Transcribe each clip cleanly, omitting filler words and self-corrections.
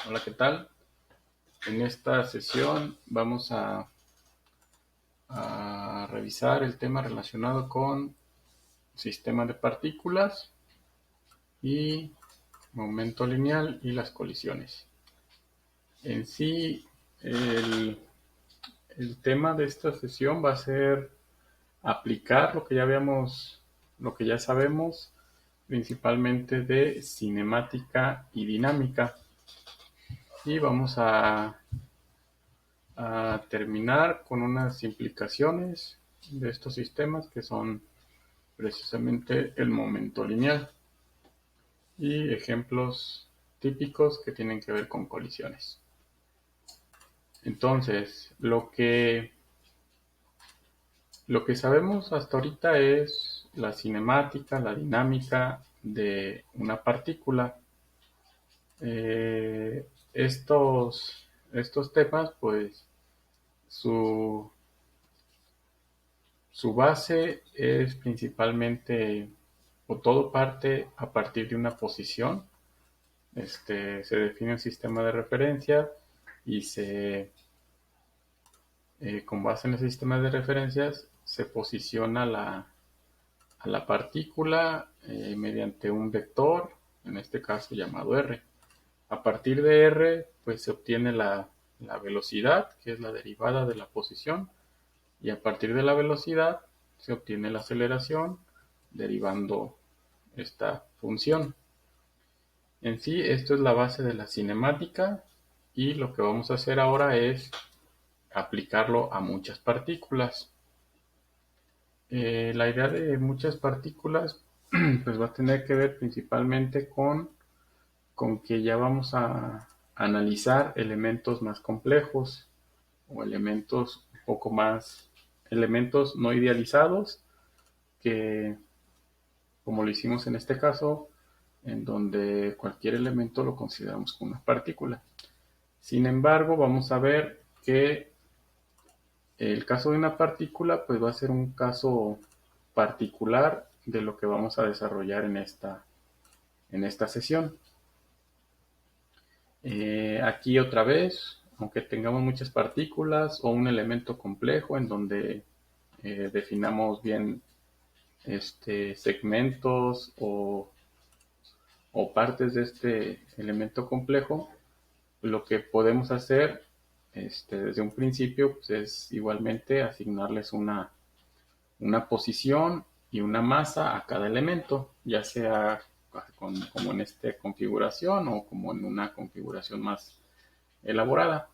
Hola, ¿qué tal? En esta sesión vamos a revisar el tema relacionado con sistema de partículas y momento lineal y las colisiones. En sí, el, el tema de esta sesión va a ser aplicar lo que ya sabemos, principalmente de cinemática y dinámica. Y vamos a terminar con unas implicaciones de estos sistemas que son precisamente el momento lineal y ejemplos típicos que tienen que ver con colisiones. Entonces, lo que sabemos hasta ahorita es la cinemática, la dinámica de una partícula. Estos temas, pues, su, su base es principalmente, o todo parte a partir de una posición. Se define un sistema de referencia y con base en ese sistema de referencias se posiciona a la partícula mediante un vector, en este caso llamado r. A partir de r, pues se obtiene la velocidad, que es la derivada de la posición, y a partir de la velocidad se obtiene la aceleración derivando esta función. En sí, esto es la base de la cinemática y lo que vamos a hacer ahora es aplicarlo a muchas partículas. La idea de muchas partículas pues va a tener que ver principalmente con que ya vamos a analizar elementos más complejos o elementos un poco más, elementos no idealizados que, como lo hicimos en este caso, en donde cualquier elemento lo consideramos como una partícula. Sin embargo, vamos a ver que el caso de una partícula pues va a ser un caso particular de lo que vamos a desarrollar en esta sesión. Aquí otra vez, aunque tengamos muchas partículas o un elemento complejo en donde definamos bien segmentos o partes de este elemento complejo, lo que podemos hacer desde un principio pues, es igualmente asignarles una posición y una masa a cada elemento, ya sea como en esta configuración o como en una configuración más elaborada.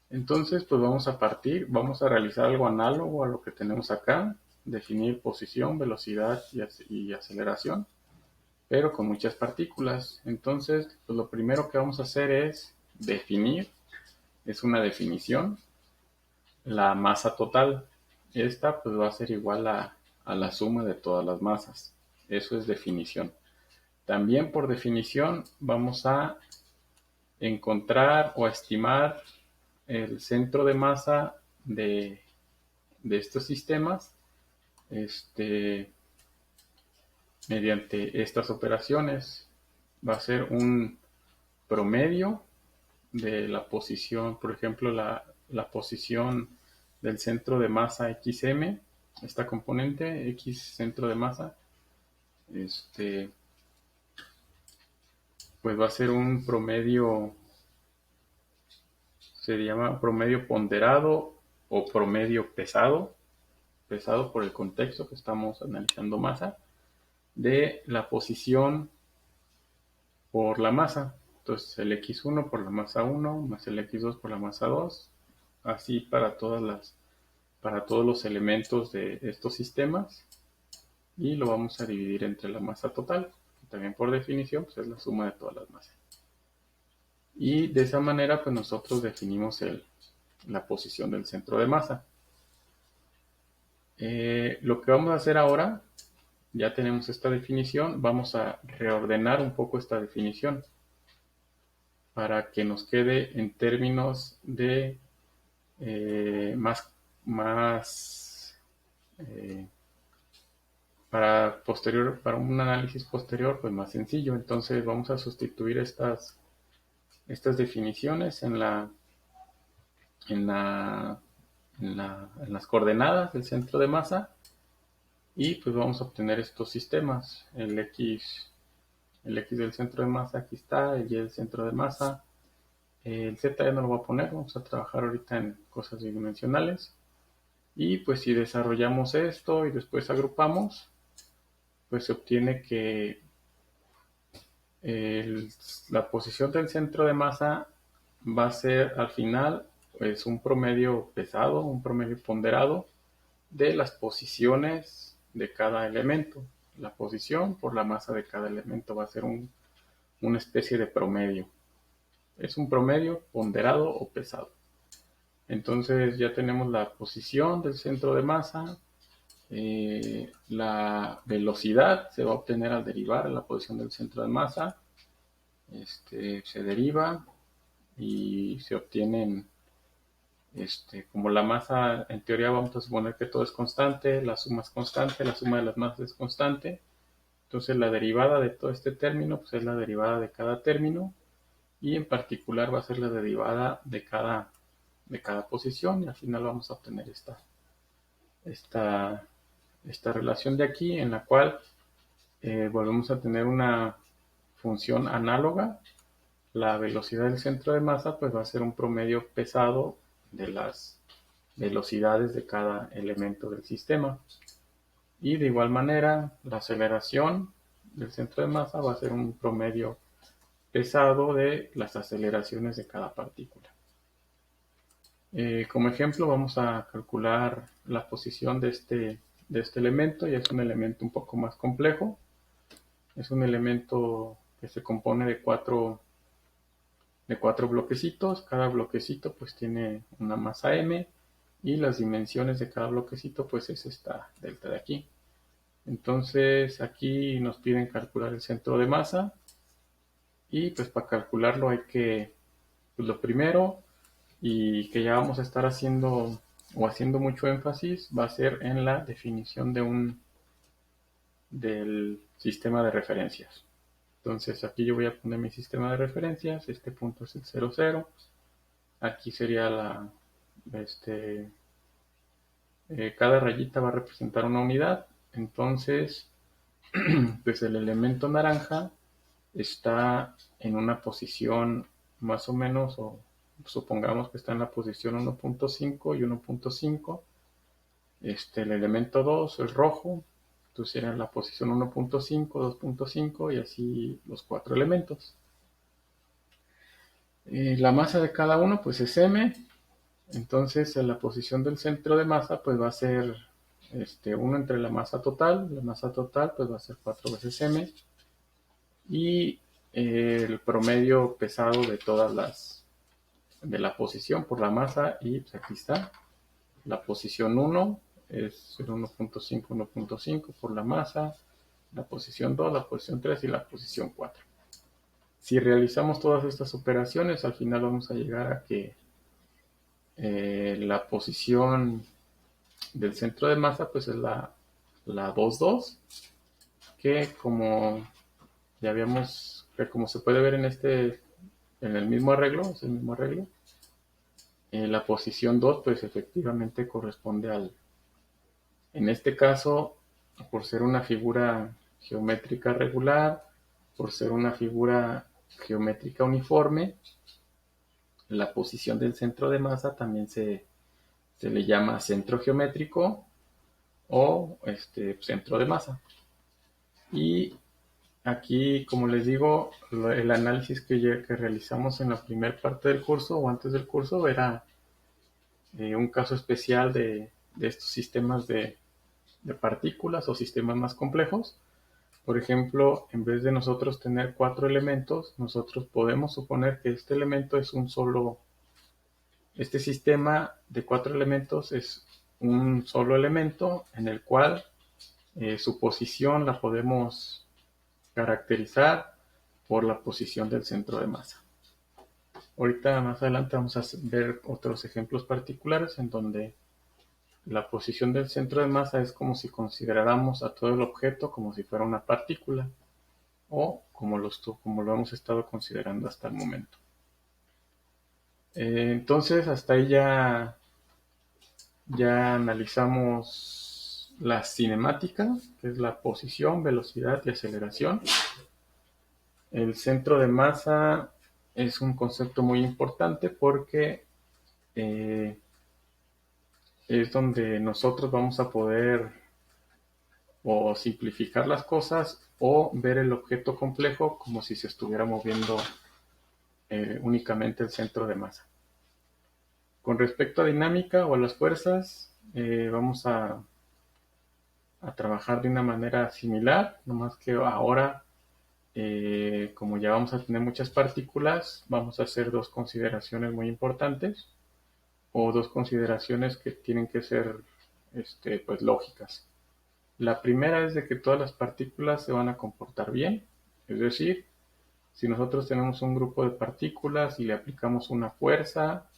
Entonces, pues vamos a realizar algo análogo a lo que tenemos acá, definir posición, velocidad y aceleración, pero con muchas partículas. Entonces, pues lo primero que vamos a hacer es definir, es una definición, la masa total. Esta pues va a ser igual a la suma de todas las masas. Eso es definición. También por definición vamos a encontrar o estimar el centro de masa de estos sistemas mediante estas operaciones. Va a ser un promedio de la posición, por ejemplo, la posición del centro de masa XM, esta componente X centro de masa, este, pues va a ser un promedio, se llama promedio ponderado o promedio pesado, pesado por el contexto que estamos analizando masa, de la posición por la masa. Entonces el X1 por la masa 1 más el X2 por la masa 2, así para todos los elementos de estos sistemas, y lo vamos a dividir entre la masa total, que también por definición pues es la suma de todas las masas. Y de esa manera pues nosotros definimos la posición del centro de masa. Lo que vamos a hacer ahora, ya tenemos esta definición, vamos a reordenar un poco esta definición para que nos quede en términos de más para un análisis posterior, pues más sencillo. Entonces vamos a sustituir estas definiciones en las coordenadas del centro de masa y pues vamos a obtener estos sistemas. El X del centro de masa aquí está, el Y del centro de masa. El Z ya no lo voy a poner, vamos a trabajar ahorita en cosas bidimensionales. Y pues si desarrollamos esto y después agrupamos, pues se obtiene que la posición del centro de masa va a ser al final pues un promedio pesado, un promedio ponderado de las posiciones de cada elemento. La posición por la masa de cada elemento va a ser una especie de promedio. Es un promedio ponderado o pesado. Entonces ya tenemos la posición del centro de masa, la velocidad se va a obtener al derivar la posición del centro de masa. Se deriva y se obtienen, como la masa, en teoría vamos a suponer que todo es constante, la suma es constante, la suma de las masas es constante. Entonces la derivada de todo este término pues es la derivada de cada término y en particular va a ser la derivada de cada posición y al final vamos a obtener esta, esta relación de aquí en la cual volvemos a tener una función análoga. La velocidad del centro de masa pues va a ser un promedio pesado de las velocidades de cada elemento del sistema. Y de igual manera, la aceleración del centro de masa va a ser un promedio pesado de las aceleraciones de cada partícula. Como ejemplo, vamos a calcular la posición de este elemento, y es un elemento un poco más complejo. Es un elemento que se compone de cuatro bloquecitos. Cada bloquecito pues tiene una masa m y las dimensiones de cada bloquecito pues es esta delta de aquí. Entonces aquí nos piden calcular el centro de masa y pues para calcularlo hay que, pues lo primero y que ya vamos a estar haciendo mucho énfasis va a ser en la definición del sistema de referencias. Entonces aquí yo voy a poner mi sistema de referencias, este punto es el 0, 0, aquí sería cada rayita va a representar una unidad, entonces pues el elemento naranja está en una posición más o menos, o supongamos que está en la posición 1.5 y 1.5. El elemento 2, el rojo, entonces era en la posición 1.5, 2.5 y así los cuatro elementos. La masa de cada uno pues es m, entonces en la posición del centro de masa pues va a ser 1 entre la masa total pues va a ser 4 veces m, y el promedio pesado de de la posición por la masa, y pues aquí está, la posición 1 es el 1.5, 1.5 por la masa, la posición 2, la posición 3 y la posición 4. Si realizamos todas estas operaciones, al final vamos a llegar a que la posición del centro de masa pues es la 2, 2, que como ya habíamos, que como se puede ver en el mismo arreglo, es el mismo arreglo, la posición 2 pues efectivamente corresponde en este caso, por ser una figura geométrica regular, por ser una figura geométrica uniforme, la posición del centro de masa también se le llama centro geométrico o centro de masa. Y aquí, como les digo, el análisis que realizamos en la primera parte del curso o antes del curso era un caso especial de estos sistemas de partículas o sistemas más complejos. Por ejemplo, en vez de nosotros tener 4 elementos, nosotros podemos suponer que este elemento es este sistema de 4 elementos es un solo elemento en el cual su posición la podemos caracterizar por la posición del centro de masa. Ahorita más adelante vamos a ver otros ejemplos particulares en donde la posición del centro de masa es como si consideráramos a todo el objeto como si fuera una partícula o como lo hemos estado considerando hasta el momento. Entonces, hasta ahí ya analizamos la cinemática, que es la posición, velocidad y aceleración. El centro de masa es un concepto muy importante porque eh, es donde nosotros vamos a poder o simplificar las cosas o ver el objeto complejo como si se estuviera moviendo únicamente el centro de masa. Con respecto a dinámica o a las fuerzas, vamos a trabajar de una manera similar, nomás que ahora, como ya vamos a tener muchas partículas, vamos a hacer dos consideraciones muy importantes o dos consideraciones que tienen que ser pues, lógicas. La primera es de que todas las partículas se van a comportar bien, es decir, si nosotros tenemos un grupo de partículas y le aplicamos una fuerza,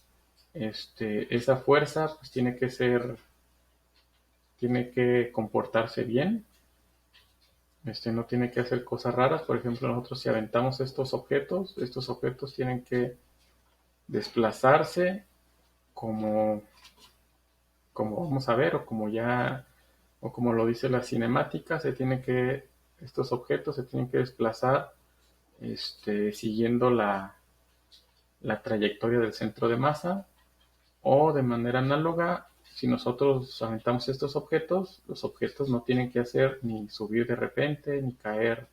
esa fuerza pues tiene que comportarse bien, no tiene que hacer cosas raras. Por ejemplo, nosotros si aventamos estos objetos tienen que desplazarse como, como vamos a ver, o como lo dice la cinemática, estos objetos se tienen que desplazar siguiendo la trayectoria del centro de masa, o de manera análoga, si nosotros aventamos estos objetos, los objetos no tienen que hacer ni subir de repente, ni caer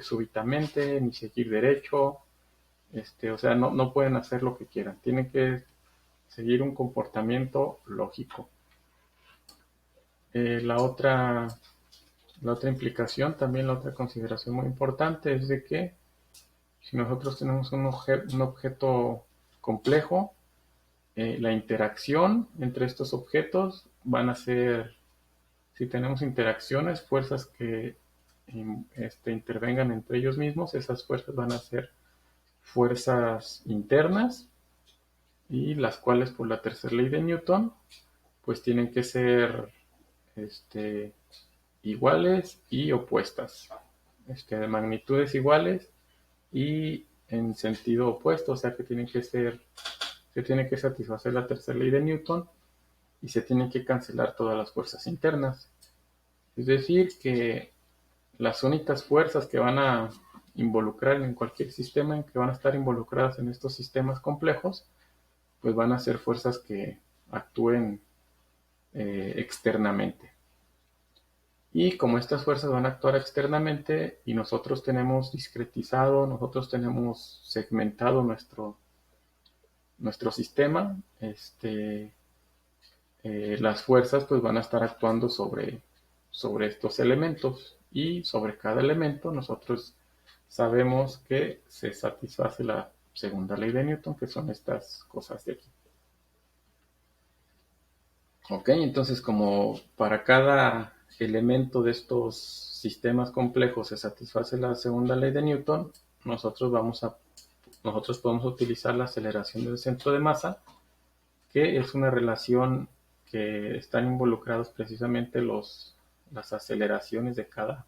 súbitamente, ni seguir derecho, o sea, no pueden hacer lo que quieran, tienen que seguir un comportamiento lógico. Eh, la otra, la otra implicación, también la otra consideración muy importante es de que si nosotros tenemos un objeto complejo, la interacción entre estos objetos van a ser, si tenemos interacciones, fuerzas que intervengan entre ellos mismos, esas fuerzas van a ser fuerzas internas y las cuales por la tercera ley de Newton pues tienen que ser este, iguales y opuestas, de magnitudes iguales y en sentido opuesto, o sea que se tiene que satisfacer la tercera ley de Newton y se tienen que cancelar todas las fuerzas internas. Es decir, que las únicas fuerzas que van a involucrar en cualquier sistema, en que van a estar involucradas en estos sistemas complejos, pues van a ser fuerzas que actúen externamente. Y como estas fuerzas van a actuar externamente y nosotros tenemos discretizado, nosotros tenemos segmentado nuestro sistema, las fuerzas pues van a estar actuando sobre estos elementos y sobre cada elemento nosotros sabemos que se satisface la segunda ley de Newton, que son estas cosas de aquí. Ok, entonces como para cada elemento de estos sistemas complejos se satisface la segunda ley de Newton, nosotros podemos utilizar la aceleración del centro de masa, que es una relación que están involucrados precisamente las aceleraciones de cada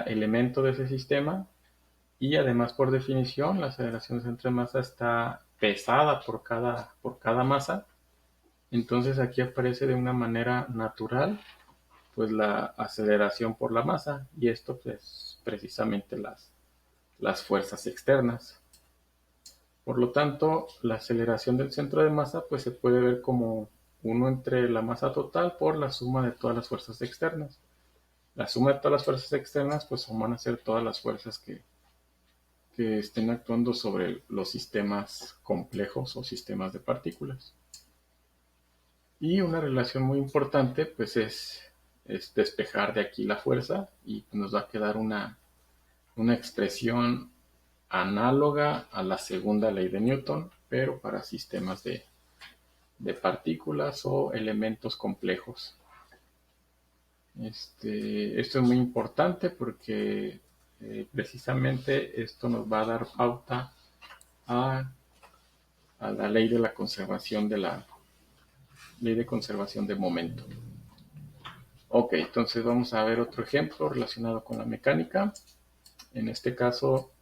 elemento de ese sistema, y además por definición la aceleración del centro de masa está pesada por cada masa. Entonces aquí aparece de una manera natural pues la aceleración por la masa, y esto pues precisamente las fuerzas externas. Por lo tanto, la aceleración del centro de masa pues se puede ver como 1 entre la masa total por la suma de todas las fuerzas externas. La suma de todas las fuerzas externas pues van a ser todas las fuerzas que estén actuando sobre los sistemas complejos o sistemas de partículas. Y una relación muy importante pues es despejar de aquí la fuerza y nos va a quedar una expresión análoga a la segunda ley de Newton, pero para sistemas de partículas o elementos complejos. Esto es muy importante porque precisamente esto nos va a dar pauta a la ley de la conservación de la ley de conservación de momento. Ok, entonces vamos a ver otro ejemplo relacionado con la mecánica. En este caso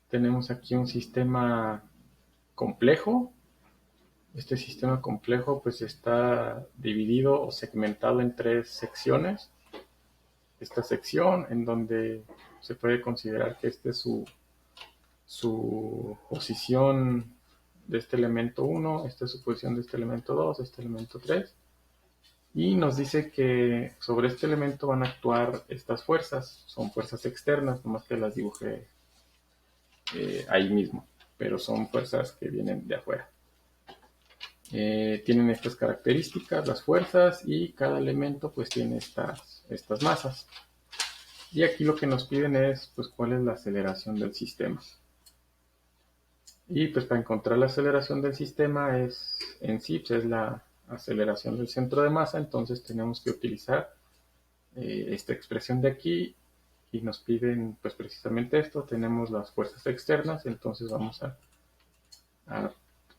tenemos aquí un sistema complejo. Este sistema complejo pues está dividido o segmentado en 3 secciones. Esta sección en donde se puede considerar que esta es su posición de este elemento 1, esta es su posición de este elemento 2, este elemento 3. Y nos dice que sobre este elemento van a actuar estas fuerzas. Son fuerzas externas, nomás que las dibujé ahí mismo, pero son fuerzas que vienen de afuera. Tienen estas características, las fuerzas, y cada elemento pues tiene estas masas. Y aquí lo que nos piden es pues cuál es la aceleración del sistema. Y pues para encontrar la aceleración del sistema en sí pues, es la aceleración del centro de masa. Entonces tenemos que utilizar esta expresión de aquí, y nos piden pues precisamente esto. Tenemos las fuerzas externas, entonces vamos a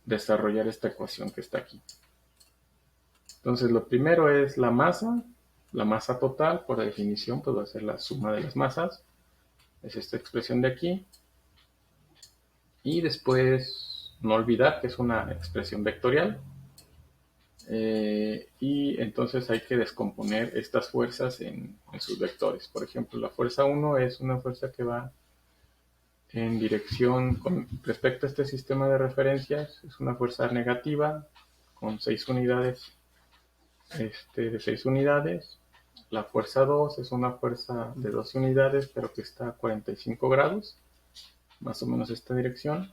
desarrollar esta ecuación que está aquí. Entonces lo primero es la masa total. Por definición pues va a ser la suma de las masas, es esta expresión de aquí. Y después no olvidar que es una expresión vectorial, y entonces hay que descomponer estas fuerzas en sus vectores. Por ejemplo, la fuerza 1 es una fuerza que va en dirección con respecto a este sistema de referencias, es una fuerza negativa con 6 unidades, de 6 unidades. La fuerza 2 es una fuerza de 12 unidades, pero que está a 45 grados, más o menos esta dirección.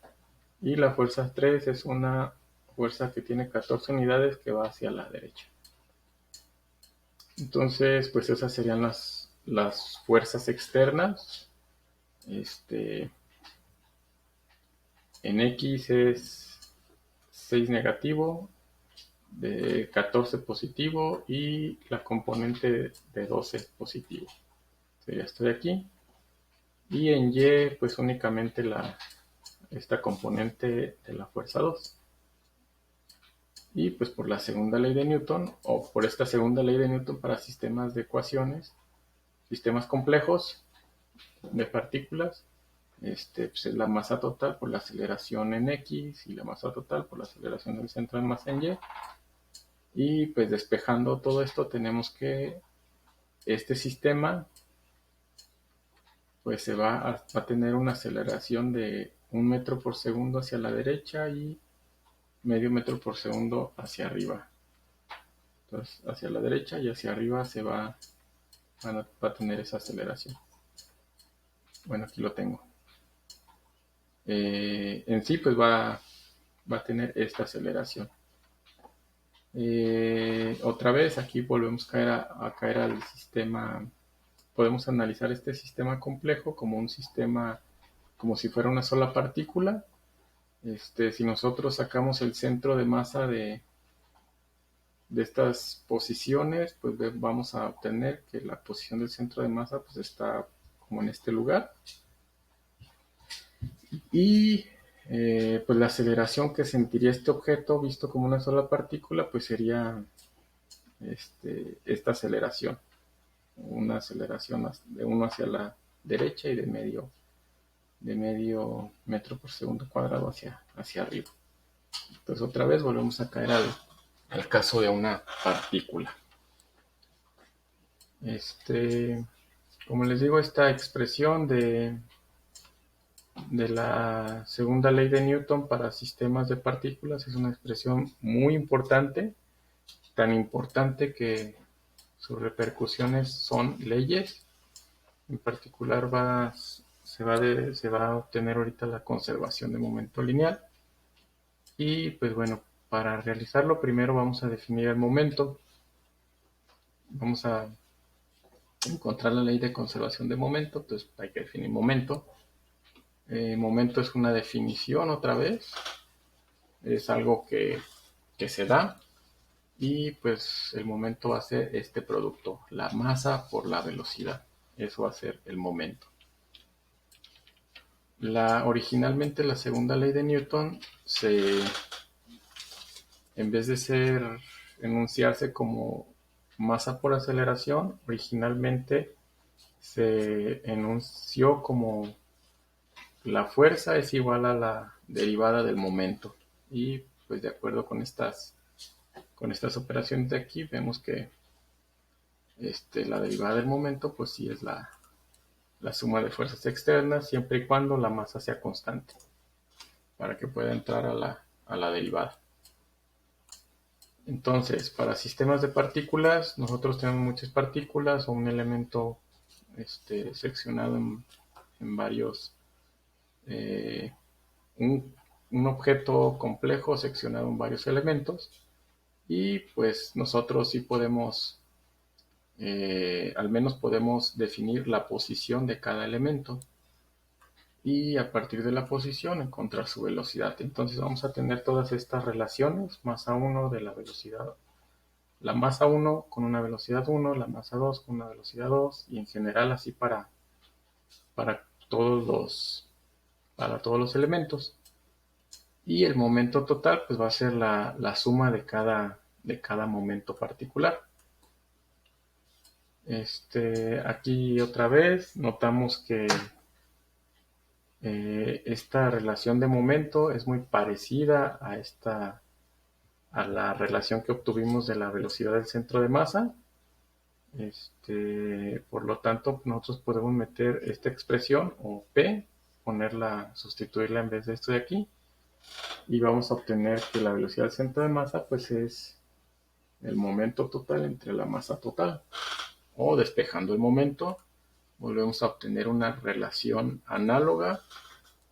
Y la fuerza 3 es una fuerza que tiene 14 unidades que va hacia la derecha. Entonces, pues esas serían las fuerzas externas. En X es 6 negativo, de 14 positivo, y la componente de 12 positivo. Sería esto de aquí. Y en Y, pues únicamente esta componente de la fuerza 2. Y pues por la segunda ley de Newton, o por esta segunda ley de Newton para sistemas de ecuaciones, sistemas complejos de partículas, pues es la masa total por la aceleración en X, y la masa total por la aceleración del centro de masa en Y. Y pues despejando todo esto, tenemos que este sistema pues va a tener una aceleración de 1 metro por segundo hacia la derecha y medio metro por segundo hacia arriba. Entonces hacia la derecha y hacia arriba va a tener esa aceleración. Bueno, aquí lo tengo. En sí pues va a tener esta aceleración. Otra vez aquí volvemos a caer al sistema. Podemos analizar este sistema complejo como un sistema, como si fuera una sola partícula. Si nosotros sacamos el centro de masa de estas posiciones, pues vamos a obtener que la posición del centro de masa pues está como en este lugar. Y pues la aceleración que sentiría este objeto visto como una sola partícula pues sería esta aceleración. Una aceleración de 1 hacia la derecha y de medio metro por segundo cuadrado hacia arriba. Entonces otra vez volvemos a caer al caso de una partícula. Como les digo, esta expresión de la segunda ley de Newton para sistemas de partículas es una expresión muy importante, tan importante que sus repercusiones son leyes. En particular se va a obtener ahorita la conservación de momento lineal. Y pues bueno, para realizarlo primero vamos a definir el momento. Vamos a encontrar la ley de conservación de momento, pues hay que definir momento. Momento es una definición otra vez, es algo que se da, y pues el momento va a ser este producto, la masa por la velocidad. Eso va a ser el momento. Originalmente la segunda ley de Newton en vez de enunciarse como masa por aceleración, originalmente se enunció como la fuerza es igual a la derivada del momento. y pues de acuerdo con estas operaciones de aquí vemos que la derivada del momento pues sí es la suma de fuerzas externas siempre y cuando la masa sea constante para que pueda entrar a la derivada. Entonces, para sistemas de partículas, nosotros tenemos muchas partículas o un elemento seccionado en varios, eh, un objeto complejo seccionado en varios elementos, y pues nosotros sí podemos, al menos podemos definir la posición de cada elemento y a partir de la posición encontrar su velocidad. Entonces vamos a tener todas estas relaciones: masa 1 de la velocidad, la masa 1 con una velocidad 1, la masa 2 con una velocidad 2, y en general así para todos los elementos. Y el momento total pues va a ser la suma de cada momento particular. Aquí otra vez notamos que esta relación de momento es muy parecida a la relación que obtuvimos de la velocidad del centro de masa. Por lo tanto, nosotros podemos meter esta expresión o P, sustituirla en vez de esto de aquí, y vamos a obtener que la velocidad del centro de masa pues es el momento total entre la masa total. O despejando el momento, volvemos a obtener una relación análoga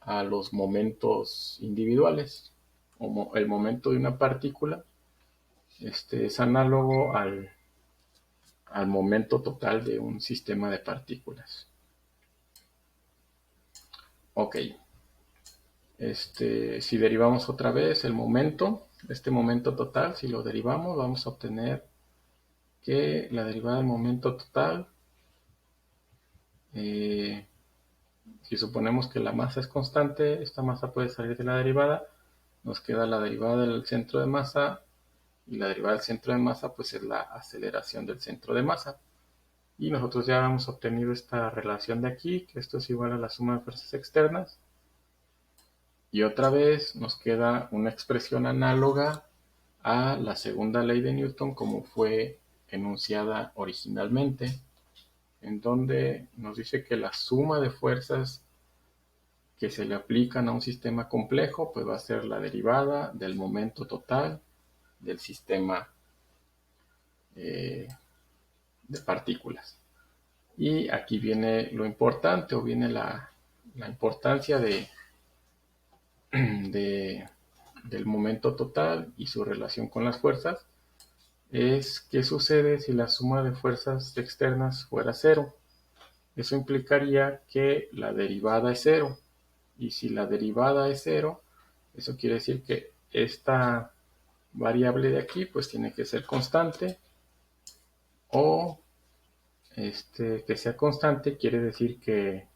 a los momentos individuales. El momento de una partícula es análogo al momento total de un sistema de partículas. Ok. Si derivamos otra vez el momento, este momento total, si lo derivamos, vamos a obtener que la derivada del momento total, si suponemos que la masa es constante, esta masa puede salir de la derivada, nos queda la derivada del centro de masa, y la derivada del centro de masa pues es la aceleración del centro de masa. Y nosotros ya hemos obtenido esta relación de aquí, que esto es igual a la suma de fuerzas externas. Y otra vez nos queda una expresión análoga a la segunda ley de Newton como fue enunciada originalmente, en donde nos dice que la suma de fuerzas que se le aplican a un sistema complejo pues va a ser la derivada del momento total del sistema de partículas. Y aquí viene lo importante, o viene la importancia del momento total y su relación con las fuerzas. Es qué sucede si la suma de fuerzas externas fuera cero. Eso implicaría que la derivada es cero. Y si la derivada es cero, eso quiere decir que esta variable de aquí pues tiene que ser constante, o que sea constante quiere decir que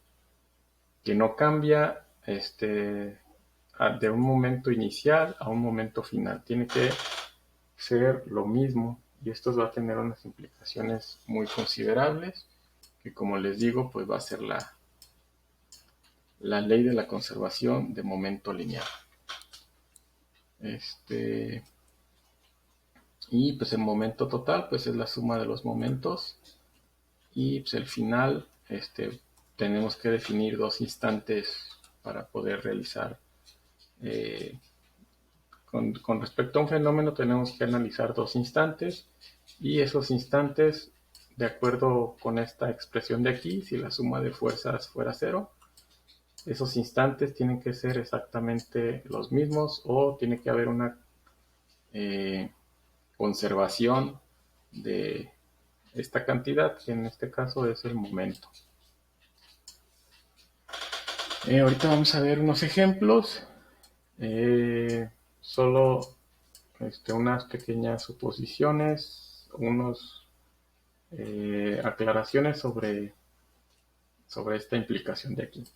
no cambia de un momento inicial a un momento final. Tiene que ser lo mismo, y esto va a tener unas implicaciones muy considerables, que como les digo pues va a ser la ley de la conservación de momento lineal. Y pues el momento total pues es la suma de los momentos, y pues el final tenemos que definir dos instantes para poder realizar con respecto a un fenómeno tenemos que analizar dos instantes, y esos instantes, de acuerdo con esta expresión de aquí, si la suma de fuerzas fuera cero, esos instantes tienen que ser exactamente los mismos, o tiene que haber una conservación de esta cantidad, que en este caso es el momento. Ahorita vamos a ver unos ejemplos, solo unas pequeñas suposiciones, unos aclaraciones sobre esta implicación de aquí.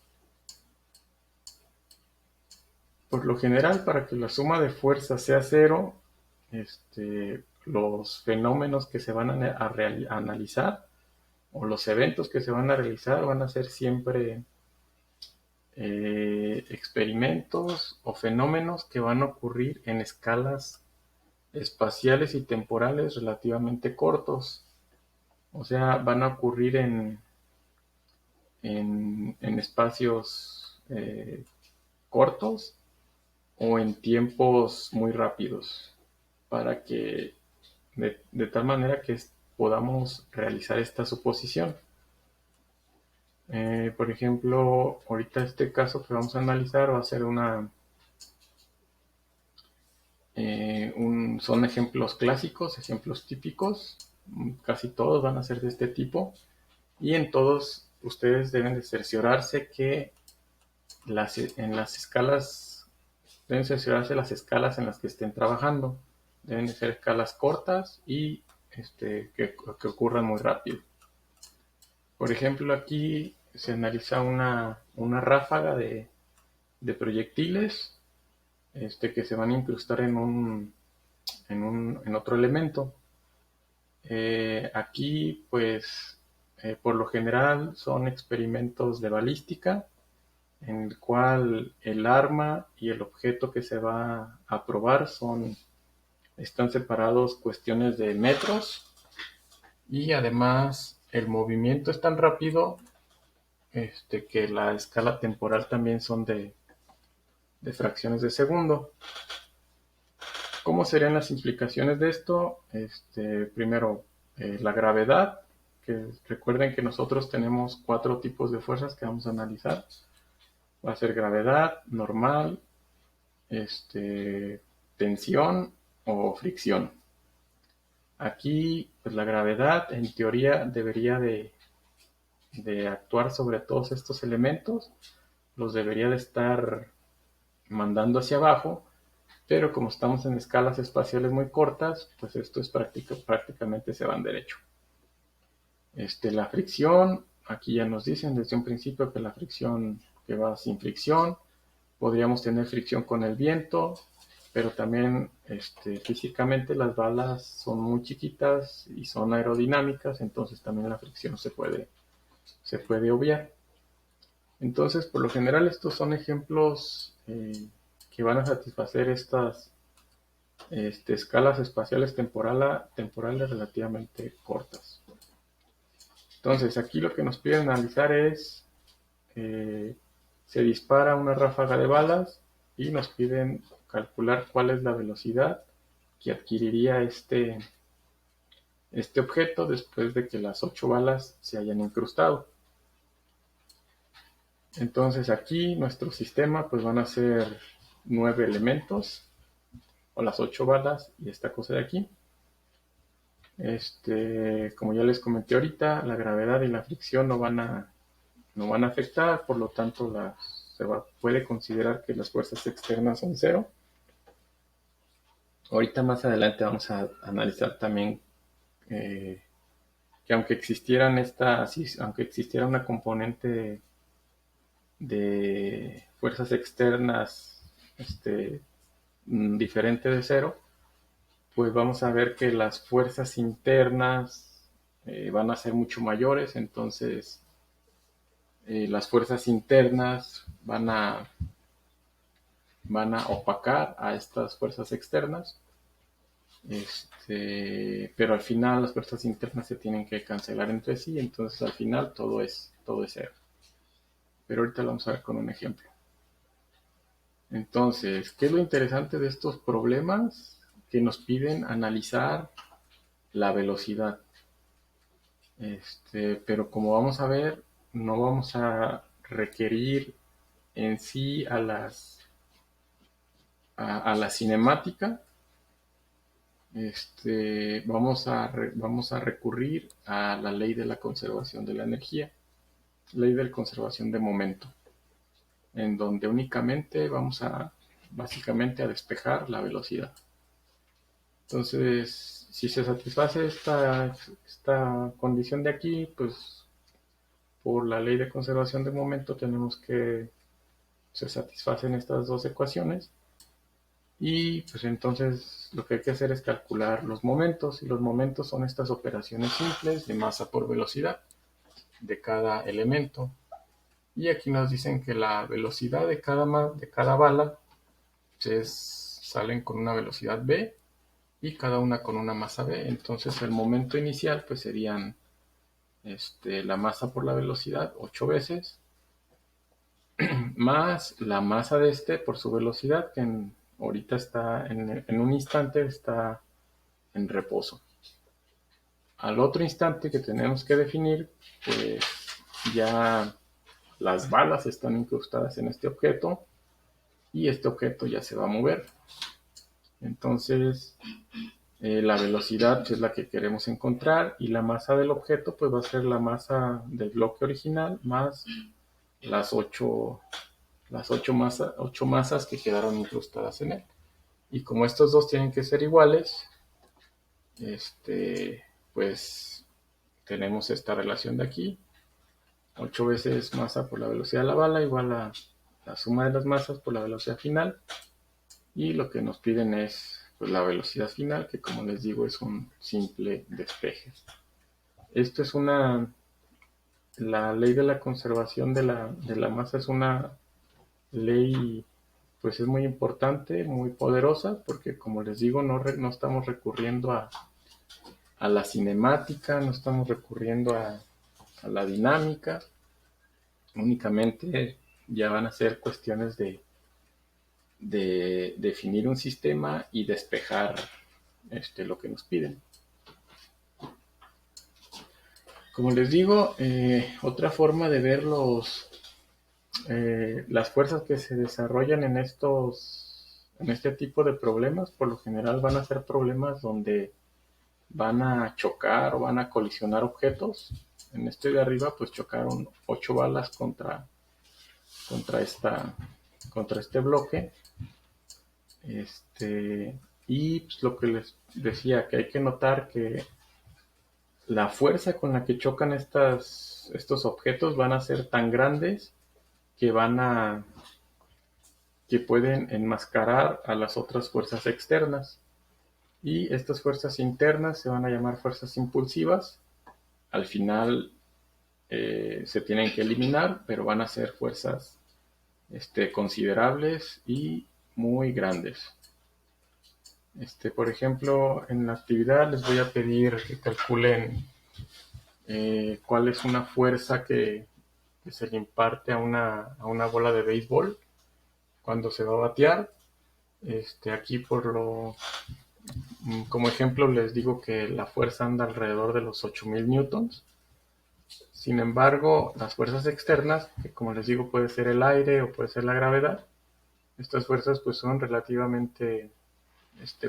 Por lo general, para que la suma de fuerzas sea cero, los fenómenos que se van a analizar, o los eventos que se van a realizar, van a ser siempre experimentos o fenómenos que van a ocurrir en escalas espaciales y temporales relativamente cortos. O sea, van a ocurrir en espacios cortos o en tiempos muy rápidos, para que de tal manera que podamos realizar esta suposición. Por ejemplo, ahorita este caso que vamos a analizar va a ser son ejemplos clásicos, ejemplos típicos. Casi todos van a ser de este tipo, y en todos ustedes deben de cerciorarse que en las escalas, deben cerciorarse las escalas en las que estén trabajando. Deben de ser escalas cortas y que ocurran muy rápido. Por ejemplo, aquí se analiza una ráfaga de proyectiles que se van a incrustar en otro elemento. Aquí, pues, por lo general son experimentos de balística, en el cual el arma y el objeto que se va a probar están separados cuestiones de metros, y además el movimiento es tan rápido que la escala temporal también son de fracciones de segundo. ¿Cómo serían las implicaciones de esto? Primero, la gravedad, que recuerden que nosotros tenemos 4 tipos de fuerzas que vamos a analizar. Va a ser gravedad, normal, tensión o fricción. Aquí, pues la gravedad en teoría debería de actuar sobre todos estos elementos, los debería de estar mandando hacia abajo, pero como estamos en escalas espaciales muy cortas, pues esto es prácticamente se van derecho. La fricción, aquí ya nos dicen desde un principio que la fricción que va sin fricción. Podríamos tener fricción con el viento, pero también físicamente las balas son muy chiquitas y son aerodinámicas, entonces también la fricción se puede obviar. Entonces, por lo general, estos son ejemplos que van a satisfacer estas escalas espaciales temporales relativamente cortas. Entonces, aquí lo que nos piden analizar es, se dispara una ráfaga de balas y nos piden calcular cuál es la velocidad que adquiriría este objeto después de que las 8 balas se hayan incrustado. Entonces aquí nuestro sistema pues van a ser 9 elementos, o las 8 balas y esta cosa de aquí. Como ya les comenté ahorita, la gravedad y la fricción no van a afectar, por lo tanto puede considerar que las fuerzas externas son 0. Ahorita más adelante vamos a analizar también que aunque existiera una componente de fuerzas externas diferente de 0, pues vamos a ver que las fuerzas internas van a ser mucho mayores. Entonces las fuerzas internas van a opacar a estas fuerzas externas, pero al final las fuerzas internas se tienen que cancelar entre sí, entonces al final todo es 0. Pero ahorita lo vamos a ver con un ejemplo. Entonces, ¿qué es lo interesante de estos problemas? Que nos piden analizar la velocidad. Pero como vamos a ver, no vamos a requerir en sí a la cinemática. Vamos a recurrir a la ley de la conservación de la energía, ley de la conservación de momento, en donde únicamente vamos básicamente a despejar la velocidad. Entonces, si se satisface esta condición de aquí, pues por la ley de conservación de momento tenemos que se satisfacen estas dos ecuaciones, y pues entonces lo que hay que hacer es calcular los momentos, y los momentos son estas operaciones simples de masa por velocidad de cada elemento. Y aquí nos dicen que la velocidad de cada bala salen con una velocidad v y cada una con una masa v. Entonces el momento inicial pues serían la masa por la velocidad 8 veces, más la masa de por su velocidad, que ahorita está en un instante está en reposo. Al otro instante que tenemos que definir, pues ya las balas están incrustadas en este objeto y este objeto ya se va a mover. Entonces, la velocidad es la que queremos encontrar y la masa del objeto pues va a ser la masa del bloque original más las 8 ocho masas que quedaron incrustadas en él. Y como estos dos tienen que ser iguales, pues tenemos esta relación de aquí. 8 veces masa por la velocidad de la bala igual a la suma de las masas por la velocidad final. Y lo que nos piden es pues, la velocidad final, que como les digo es un simple despeje. Esto es la ley de la conservación de la masa es una ley, pues es muy importante, muy poderosa, porque como les digo, no estamos recurriendo a la cinemática, no estamos recurriendo a la dinámica, únicamente ya van a ser cuestiones de definir un sistema y despejar lo que nos piden. Como les digo, otra forma de ver las fuerzas que se desarrollan en este tipo de problemas, por lo general van a ser problemas donde van a chocar o van a colisionar objetos. En este de arriba, pues chocaron 8 balas contra, contra este bloque. Y pues lo que les decía, que hay que notar que la fuerza con la que chocan estos objetos van a ser tan grandes que que pueden enmascarar a las otras fuerzas externas. Y estas fuerzas internas se van a llamar fuerzas impulsivas. Al final se tienen que eliminar, pero van a ser fuerzas considerables y muy grandes. Por ejemplo, en la actividad les voy a pedir que calculen cuál es una fuerza que se le imparte a una bola de béisbol cuando se va a batear. Aquí como ejemplo les digo que la fuerza anda alrededor de los 8000 newtons. Sin embargo, las fuerzas externas, que como les digo puede ser el aire o puede ser la gravedad, estas fuerzas pues son relativamente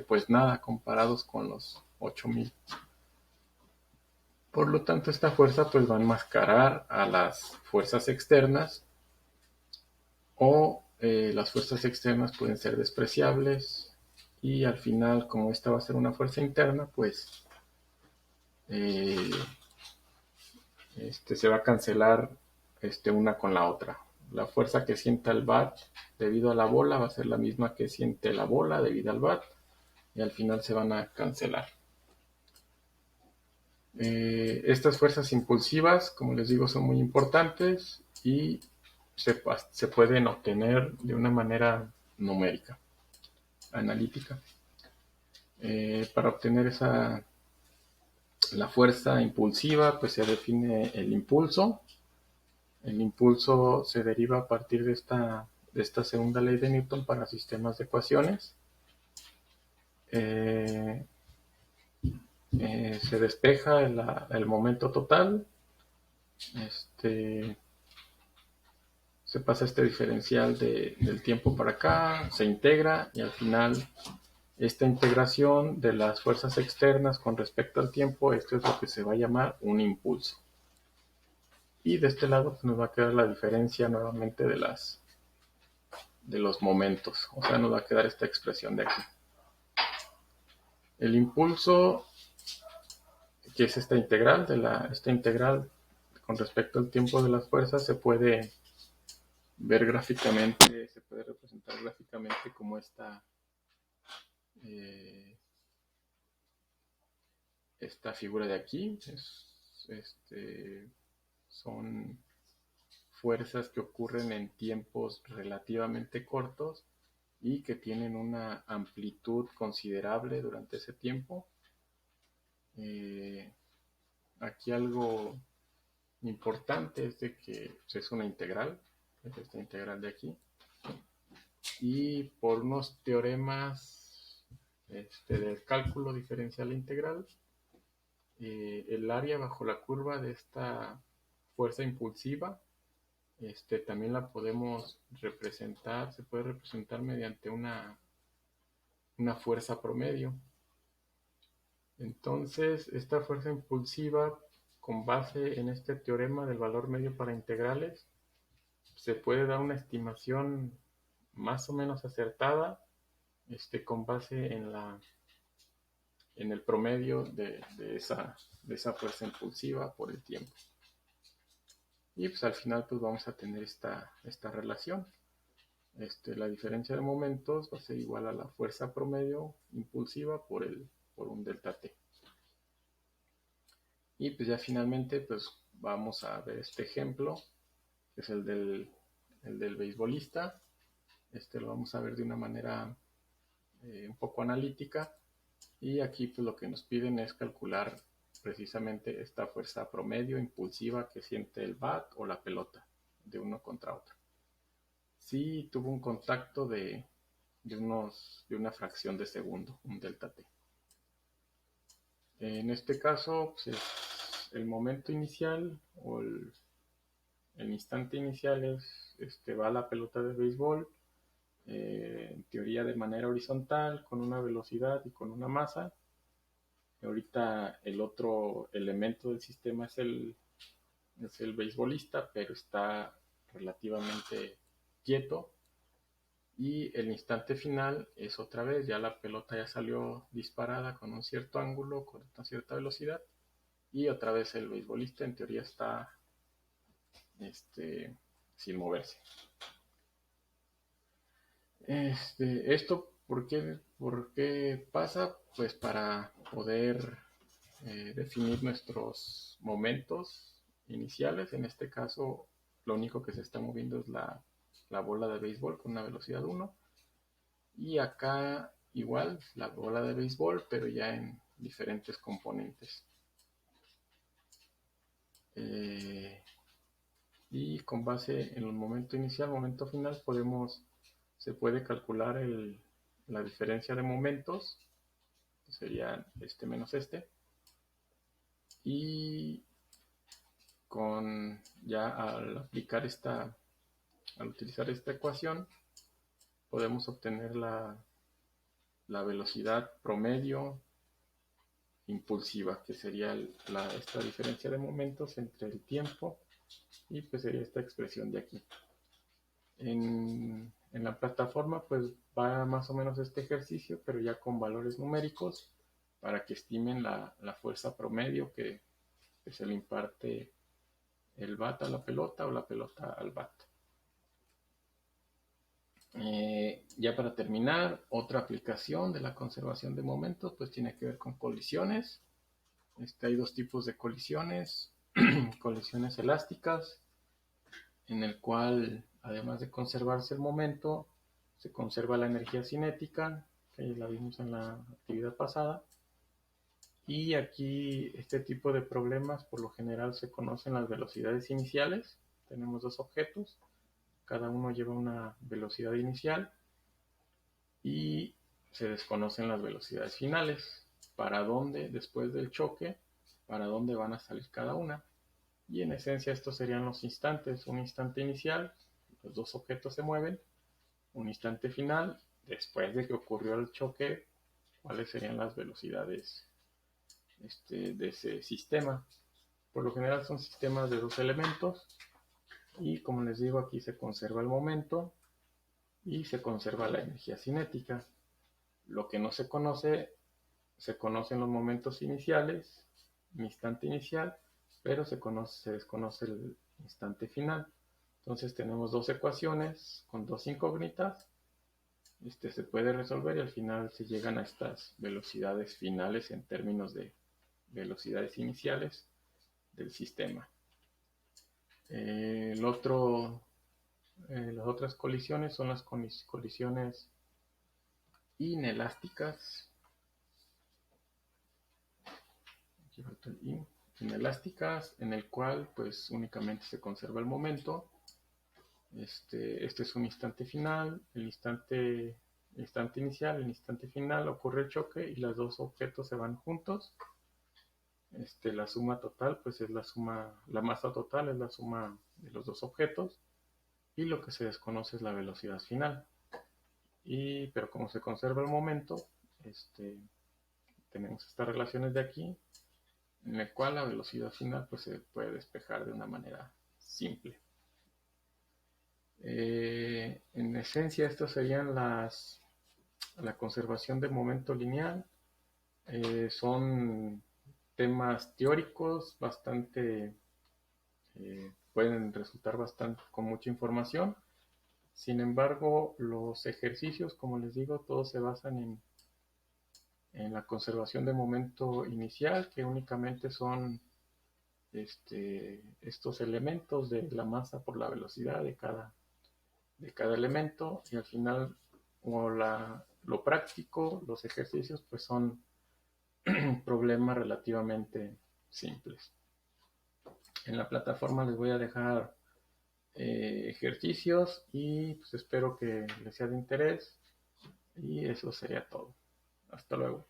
pues nada comparados con los 8000. Por lo tanto, esta fuerza pues va a enmascarar a las fuerzas externas o las fuerzas externas pueden ser despreciables y al final, como esta va a ser una fuerza interna, pues eh, se va a cancelar una con la otra. La fuerza que sienta el bat debido a la bola va a ser la misma que siente la bola debido al bat y al final se van a cancelar. Estas fuerzas impulsivas, como les digo, son muy importantes y se pueden obtener de una manera numérica, analítica. Para obtener la fuerza impulsiva, pues se define el impulso. El impulso se deriva a partir de esta segunda ley de Newton para sistemas de ecuaciones. Se despeja el momento total. Se pasa este diferencial del tiempo para acá, se integra y al final esta integración de las fuerzas externas con respecto al tiempo, esto es lo que se va a llamar un impulso. Y de este lado pues, nos va a quedar la diferencia nuevamente de los momentos, o sea, nos va a quedar esta expresión de aquí. El impulso, que es esta integral, esta integral con respecto al tiempo de las fuerzas, se puede ver gráficamente, se puede representar gráficamente como esta figura de aquí. Son fuerzas que ocurren en tiempos relativamente cortos y que tienen una amplitud considerable durante ese tiempo. Aquí algo importante es de que pues, es una integral, es esta integral de aquí, y por unos teoremas del cálculo diferencial integral, el área bajo la curva de esta fuerza impulsiva también la podemos representar, se puede representar mediante una fuerza promedio. Entonces, esta fuerza impulsiva, con base en este teorema del valor medio para integrales, se puede dar una estimación más o menos acertada, con base en el promedio de esa fuerza impulsiva por el tiempo. Y pues al final pues vamos a tener esta relación. La diferencia de momentos va a ser igual a la fuerza promedio impulsiva por un delta t. Y pues ya finalmente pues vamos a ver este ejemplo, que es el del beisbolista. Lo vamos a ver de una manera un poco analítica. Y aquí pues lo que nos piden es calcular precisamente esta fuerza promedio impulsiva que siente el bat o la pelota de uno contra otro. Si tuvo un contacto de una fracción de segundo, un delta t. En este caso, pues es el momento inicial o el instante inicial va la pelota de béisbol, en teoría de manera horizontal, con una velocidad y con una masa. Ahorita el otro elemento del sistema es el beisbolista, pero está relativamente quieto. Y el instante final es otra vez, ya la pelota ya salió disparada con un cierto ángulo, con una cierta velocidad. Y otra vez el beisbolista en teoría está sin moverse. Esto, ¿por qué pasa? Pues para poder definir nuestros momentos iniciales. En este caso, lo único que se está moviendo es la bola de béisbol con una velocidad 1. Y acá igual, la bola de béisbol, pero ya en diferentes componentes. Y con base en el momento inicial, momento final, se puede calcular la diferencia de momentos, que sería este menos este. Y ya al utilizar esta ecuación, podemos obtener la velocidad promedio impulsiva, que sería esta diferencia de momentos entre el tiempo y pues sería esta expresión de aquí. En la plataforma pues va más o menos este ejercicio, pero ya con valores numéricos para que estimen la fuerza promedio que se le imparte el bat a la pelota o la pelota al bat. Ya para terminar, otra aplicación de la conservación de momentos pues tiene que ver con colisiones. Hay dos tipos de colisiones. Colisiones elásticas, en el cual además de conservarse el momento, se conserva la energía cinética, que la vimos en la actividad pasada. Y aquí este tipo de problemas por lo general se conocen las velocidades iniciales. Tenemos dos objetos, cada uno lleva una velocidad inicial y se desconocen las velocidades finales. Para dónde, después del choque, para dónde van a salir cada una. Y en esencia estos serían los instantes. Un instante inicial, los dos objetos se mueven. Un instante final, después de que ocurrió el choque, cuáles serían las velocidades de ese sistema. Por lo general son sistemas de dos elementos y como les digo, aquí se conserva el momento y se conserva la energía cinética. Lo que no se conocen los momentos iniciales, el instante inicial, pero se desconoce el instante final. Entonces tenemos dos ecuaciones con dos incógnitas. Se puede resolver y al final se llegan a estas velocidades finales en términos de velocidades iniciales del sistema. El otro, las otras colisiones son las colisiones inelásticas. Aquí falta el inelásticas, en el cual pues únicamente se conserva el momento. Este es un instante final, el instante inicial, el instante final, ocurre el choque y los dos objetos se van juntos. La suma total pues es la masa total es la suma de los dos objetos y lo que se desconoce es la velocidad final. Pero como se conserva el momento, tenemos estas relaciones de aquí, en el cual la velocidad final pues se puede despejar de una manera simple. En esencia, estas serían la conservación del momento lineal. Son temas teóricos bastante, pueden resultar bastante con mucha información. Sin embargo, los ejercicios, como les digo, todos se basan en la conservación de momento inicial, que únicamente son estos elementos de la masa por la velocidad de cada elemento, y al final lo práctico, los ejercicios, pues son problemas relativamente simples. En la plataforma les voy a dejar ejercicios y pues espero que les sea de interés, y eso sería todo. Hasta luego.